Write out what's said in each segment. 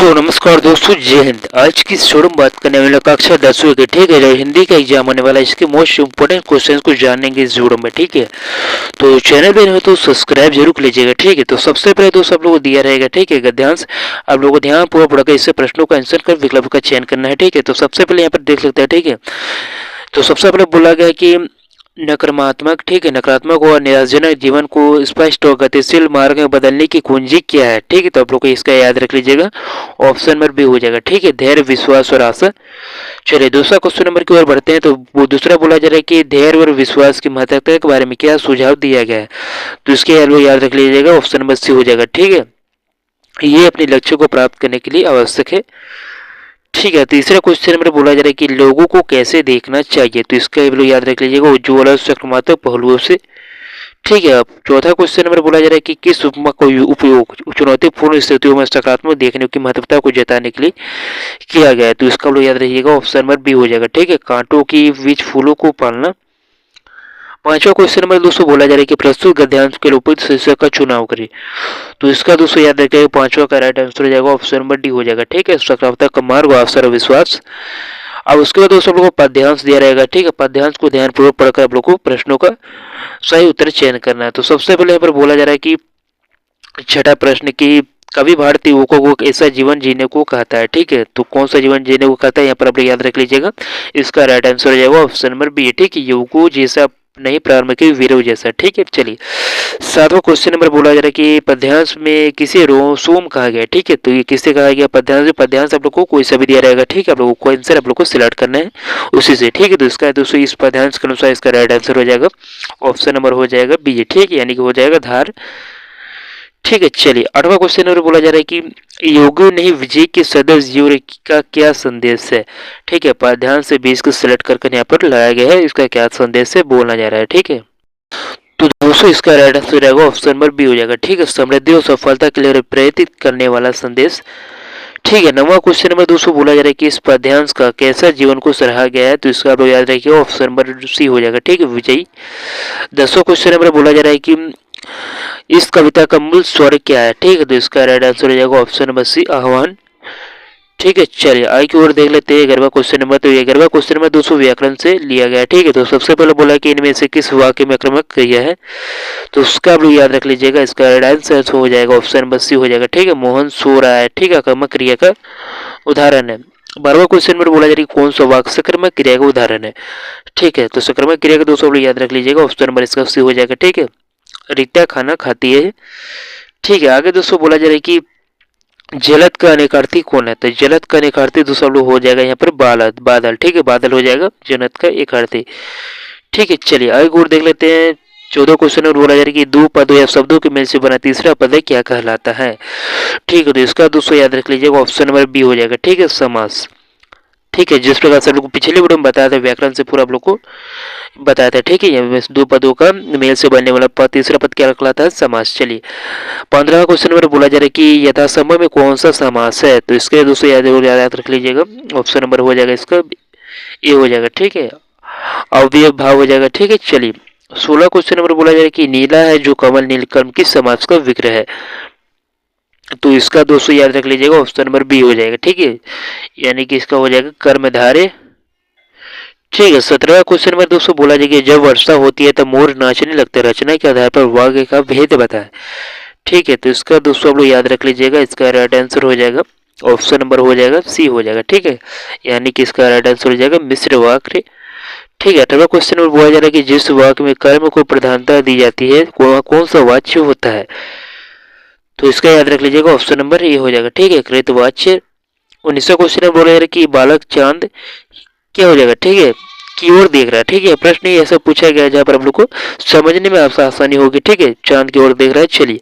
सो नमस्कार दोस्तों, जय हिंद। आज की इस वीडियो में बात करने वाले कक्षा 10वीं के, ठीक है, जो हिंदी का एग्जाम होने वाला है, इसके मोस्ट इंपोर्टेंट क्वेश्चन को जानेंगे इस वीडियो में, ठीक है। तो चैनल पे हो तो सब्सक्राइब जरूर कर लीजिएगा, ठीक है। तो सबसे पहले दोस्तों आप लोगों को दिया रहेगा, ठीक है, गद्यांश। आप लोगों को ध्यान पूर्वक पढ़कर इससे प्रश्नों का आंसर कर विकल्प का चयन करना है, ठीक है। तो सबसे पहले यहाँ पर देख सकते हैं, ठीक है। तो सबसे पहले बोला गया कि नकारात्मक, ठीक है, नकारात्मक और निराशाजनक जीवन को स्पष्ट और गतिशील मार्ग में बदलने की कुंजी क्या है, ठीक है। तो आप लोग को इसका याद रख लीजिएगा, ऑप्शन नंबर बी हो जाएगा, ठीक है, धैर्य, विश्वास और आशा। चलिए दूसरा क्वेश्चन नंबर की ओर बढ़ते हैं। तो वो दूसरा बोला जा रहा है कि धैर्य और विश्वास की महत्वता के बारे में क्या सुझाव दिया गया है। तो इसके याद रख लीजिएगा, ऑप्शन नंबर सी हो जाएगा, ठीक है। ये अपने लक्ष्य को प्राप्त करने के लिए आवश्यक है, ठीक है। तीसरा क्वेश्चन नंबर बोला जा रहा है कि लोगों को कैसे देखना चाहिए। तो इसका भी लोग याद रख लीजिएगा, उज्ज्वल और सकारात्मक पहलुओं से, ठीक है। अब चौथा क्वेश्चन नंबर बोला जा रहा है कि किस उपमा का उपयोग चुनौतीपूर्ण स्थितियों में सकारात्मक देखने की महत्वता को जताने के लिए किया गया है। तो इसका लोग याद रखिएगा, ऑप्शन नंबर बी हो जाएगा, ठीक है, कांटों की बीच फूलों को पालना। पांचवा क्वेश्चन नंबर दोस्तों बोला जा रहा है कि प्रस्तुत गद्यांश के उपयुक्त शीर्षक का चुनाव करें। तो इसका दोस्तों याद रखिएगा, पांचवा का राइट आंसर हो जाएगा ऑप्शन नंबर डी हो जाएगा, ठीक है, सकारात्मकता का मार्ग, अवसर और विश्वास। अब उसके बाद दोस्तों आप लोगों को पद्यांश दिया रहेगा, ठीक है। पद्यांश को ध्यानपूर्वक पढ़कर आप लोग को प्रश्नों का सही उत्तर चयन करना है। तो सबसे पहले यहाँ पर बोला जा रहा है कि छठा प्रश्न की कभी भारतीय युवकों को ऐसा जीवन जीने को कहता है, ठीक है। तो कौन सा जीवन जीने को कहता है, यहाँ पर आप लोग याद रख लीजिएगा। इसका राइट आंसर हो जाएगा ऑप्शन नंबर बी, ठीक है, युवकों जैसा नहीं, प्रारंभ के वीरों जैसा, ठीक है। चलिए सातवां क्वेश्चन नंबर बोला जा रहा है कि पद्यांश में किसे रोसोम कहा गया, ठीक है। तो ये किससे कहा गया, पद्यांश। पद्यांश आप लोग को कोई सा भी दिया रहेगा, ठीक है, आप लोगों को आंसर आप लोग को सिलेक्ट करना है उसी से, ठीक है। तो इसका दोस्तों इस पद्यांश के अनुसार इसका राइट आंसर हो जाएगा ऑप्शन नंबर हो जाएगा बी, ठीक है, यानी कि हो जाएगा धार, ठीक है। चलिए आठवां क्वेश्चन नंबर बोला जा रहा है कि योगियों ने विजय के सदस्य जीवन का क्या संदेश है, ठीक है। पद्यांश से 20 को सिलेक्ट करके यहाँ पर लाया गया है, इसका क्या संदेश है बोलना जा रहा है, ठीक है। तो दोस्तों इसका राइट आंसर रहेगा ऑप्शन नंबर बी हो जाएगा, ठीक है, समृद्धि और सफलता के लिए प्रेरित करने वाला संदेश, ठीक है। नवा क्वेश्चन नंबर दोस्तों बोला जा रहा है कि इस पद्यांश का कैसा जीवन को सराहा गया है। तो इसका आप लोग याद रखिए, ऑप्शन नंबर सी हो जाएगा, ठीक है, विजयी। 10वां क्वेश्चन नंबर बोला जा रहा है कि इस कविता का मूल स्वर क्या है, ठीक है। तो इसका राइट आंसर हो जाएगा ऑप्शन नंबर सी, आह्वान, ठीक है। चलिए आगे की ओर देख लेते हैं 11वां क्वेश्चन नंबर। तो 11वां क्वेश्चन नंबर दोस्तों व्याकरण से लिया गया है, ठीक है। तो सबसे पहले बोला कि इनमें से किस वाक्य में आक्रमक क्रिया है। तो उसका आप लोग याद रख लीजिएगा, इसका राइट आंसर हो जाएगा ऑप्शन नंबर सी हो जाएगा, ठीक है, मोहन सो रहा है, ठीक है, आक्रमक क्रिया का उदाहरण है। 12वां क्वेश्चन नंबर बोला जा रहा है कौन सा वाक्य सकर्मक क्रिया का उदाहरण है, ठीक है। तो सकर्मक क्रिया का दोस्तों आप लोग याद रख लीजिएगा, ऑप्शन नंबर इसका सी हो जाएगा, ठीक है, रिक्ता खाना खाती है, ठीक है। आगे दोस्तों बोला जा रहा है कि जलद का अनेकार्थी कौन है। तो जलद का अनेकार्थी दोस्तों लोग हो जाएगा यहाँ पर बादल, ठीक है, बादल हो जाएगा जलद का एकार्थी, ठीक है। चलिए आगे और देख लेते हैं 14 क्वेश्चन और बोला जा रहा है कि दो पदों या शब्दों के मेल से बना तीसरा पद क्या कहलाता है, ठीक है। तो इसका दोस्तों याद रख लीजिएगा, ऑप्शन नंबर बी हो जाएगा, ठीक है, समास, ठीक है। जिस प्रकार से आप लोग को पिछले वीडियो में बताया था, व्याकरण से पूरा आप लोग को बताया था, ठीक है। दो पदों का मेल से बनने वाला पद, तीसरा पद क्या कहलाता है, समास। चलिए 15वां क्वेश्चन नंबर बोला जा रहा है कि यथासंभव में कौन सा समास है। तो इसके दोस्तों याद रख लीजिएगा, ऑप्शन नंबर हो जाएगा इसका ए हो जाएगा, ठीक है, अवयव भाव हो जाएगा, ठीक है। चलिए 16 क्वेश्चन नंबर बोला जा रहा है कि नीला है जो कमल नीलकंठ किस समास का विग्रह है। तो इसका दोस्तों याद रख लीजिएगा, ऑप्शन नंबर बी हो जाएगा, ठीक है, यानी कि इसका हो जाएगा कर्मधारय, ठीक है। 17वां क्वेश्चन नंबर दोस्तों बोला जाएगा जब वर्षा होती है तब मोर नाचने लगते, रचना के आधार पर वाक्य का भेद बताएं, ठीक है। तो इसका दोस्तों आप लोग याद रख लीजिएगा, इसका राइट आंसर हो जाएगा ऑप्शन नंबर हो जाएगा सी हो जाएगा, ठीक है, यानी कि इसका राइट आंसर हो जाएगा मिश्र वाक्य, ठीक है। 18वां क्वेश्चन नंबर बोला जा रहा है कि जिस वाक्य में कर्म को प्रधानता दी जाती है कौन सा वाच्य होता है। तो इसका याद रख लीजिएगा, ऑप्शन नंबर ए हो जाएगा, ठीक है, कृतवाच्य। 19वां क्वेश्चन नंबर बोला जा रहा है कि बालक चांद क्या हो जाएगा, ठीक है, की ओर देख रहा है, ठीक है। प्रश्न ये ऐसा पूछा गया जहाँ पर हम लोग को समझने में आपसे आसानी होगी, ठीक है, चांद की ओर देख रहा है। चलिए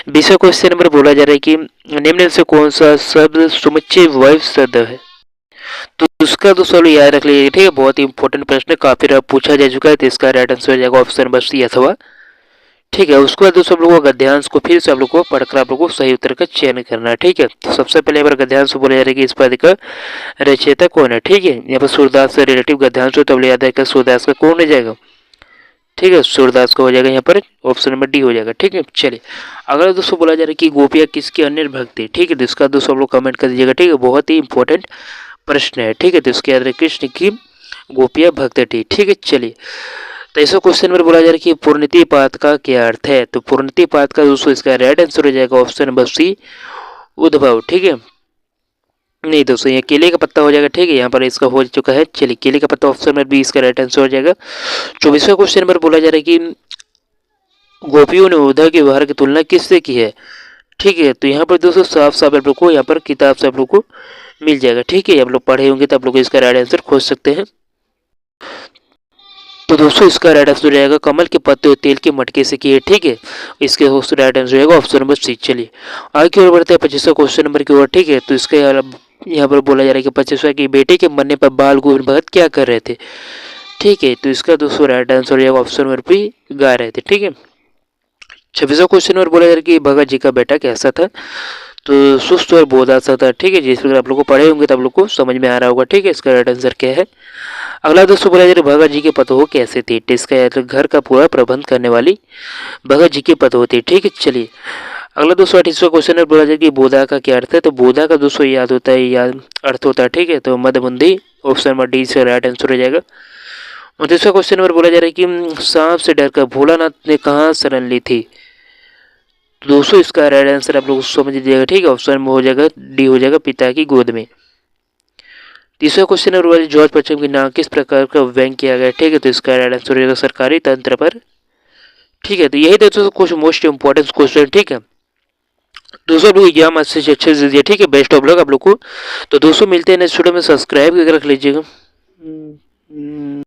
20वां क्वेश्चन नंबर बोला जा रहा है कि निम्न से कौन सा शब्द समुच्चय वायु शब्द है। तो उसका दोस्तों याद रख लीजिए, ठीक है, बहुत ही इंपॉर्टेंट प्रश्न काफी पूछा जा चुका है। तो इसका राइट आंसर हो जाएगा ऑप्शन नंबर सी अथवा, ठीक है। उसके बाद दोस्तों आप लोगों को गद्यांश को फिर से आप लोग को पढ़कर आप लोग को सही उत्तर का चयन करना है, ठीक है। तो सबसे पहले यहाँ पर गद्यांश बोला जा रहा है कि इस पद का रचयिता कौन है, ठीक है। यहाँ पर सूरदास से रिलेटिव गद्यांश हो, तब याद है सूरदास का कौन रह जाएगा, ठीक है, सूरदास का हो जाएगा यहाँ पर ऑप्शन नंबर डी हो जाएगा। ठीक है, चलिए अगला दोस्तों बोला जा रहा है कि गोपियाँ किसकी अन्य भक्त थी। ठीक है, तो इसका दोस्तों आप लोग कमेंट कर दीजिएगा। ठीक है, बहुत ही इंपॉर्टेंट प्रश्न है। ठीक है, तो इसके याद कृष्ण की गोपियाँ भक्त थी। ठीक है, चलिए तो ऐसा क्वेश्चन नंबर बोला जा रहा है कि पूर्णति पात का क्या अर्थ है। तो पूर्णति पात का दोस्तों इसका राइट आंसर हो जाएगा ऑप्शन नंबर सी उद्भव। ठीक है, नहीं दोस्तों ये केले का पत्ता हो जाएगा। ठीक है, यहाँ पर इसका हो चुका है। चलिए केले का पत्ता ऑप्शन नंबर बी इसका राइट आंसर हो जाएगा। 24वां क्वेश्चन नंबर बोला जा रहा है कि गोपियों ने उद्धव के व्यवहार की तुलना किससे की है। ठीक है, तो यहाँ पर दोस्तों साफ साफ आप लोग को यहाँ पर किताब से आप लोग को मिल जाएगा। ठीक है, आप लोग पढ़े होंगे तो आप लोग इसका राइट आंसर खोज सकते हैं। तो दोस्तों इसका राइट आंसर हो जाएगा कमल के पत्ते और तेल के मटके से किए। ठीक है, इसके दोस्तों राइट आंसर हो जाएगा ऑप्शन नंबर सी। चलिए आगे की ओर बढ़ते हैं 25वां क्वेश्चन नंबर की ओर। ठीक है, तो इसके यहाँ पर बोला जा रहा है कि 25वां कि बेटे के मरने पर बाल गोविंद भगत क्या कर रहे थे। ठीक है, तो इसका दोस्तों राइट आंसर हो जाएगा ऑप्शन नंबर बी गा रहे थे। ठीक है, 26वां क्वेश्चन नंबर बोला जा रहा है कि भगत जी का बेटा कैसा था। तो सुस्त और बोधासा था। ठीक है, जिस प्रकार आप लोग को पढ़े होंगे तो आप लोग को समझ में आ रहा होगा। ठीक है, इसका राइट आंसर क्या है। अगला दोस्तों बोला जा रहा है भगत जी के पतोह कैसे थे। इसका घर का पूरा प्रबंध करने वाली भगत जी के पतोह थे। ठीक है, चलिए अगला दोस्तों 28वां क्वेश्चन बोला जाए कि बोधा का क्या अर्थ है। तो बोधा का दोस्तों याद होता है, याद अर्थ होता है। ठीक है, तो मदबुंदी ऑप्शन नंबर डी से राइट आंसर हो जाएगा। 29वां क्वेश्चन नंबर बोला जा रहा है कि सांप से डरकर भोलानाथ ने कहाँ शरण ली थी। तो दोस्तों इसका राइट आंसर आप लोग समझ लीजिएगा। ठीक है, ऑप्शन में हो जाएगा डी हो जाएगा पिता की गोद में। 30वां क्वेश्चन नंबर जॉर्ज पश्चिम के नाम किस प्रकार का व्यंग किया गया। ठीक है, तो इसका राइट आंसर हो जाएगा सरकारी तंत्र पर। ठीक है, तो यही दोस्तों कुछ मोस्ट इंपॉर्टेंट क्वेश्चन। ठीक है दोस्तों, लोग एग्जाम अच्छे से दीजिए। ठीक है, बेस्ट ऑफ लक आप लोग को। तो दोस्तों मिलते हैं नेक्स्ट वीडियो में, सब्सक्राइब करके रख लीजिएगा।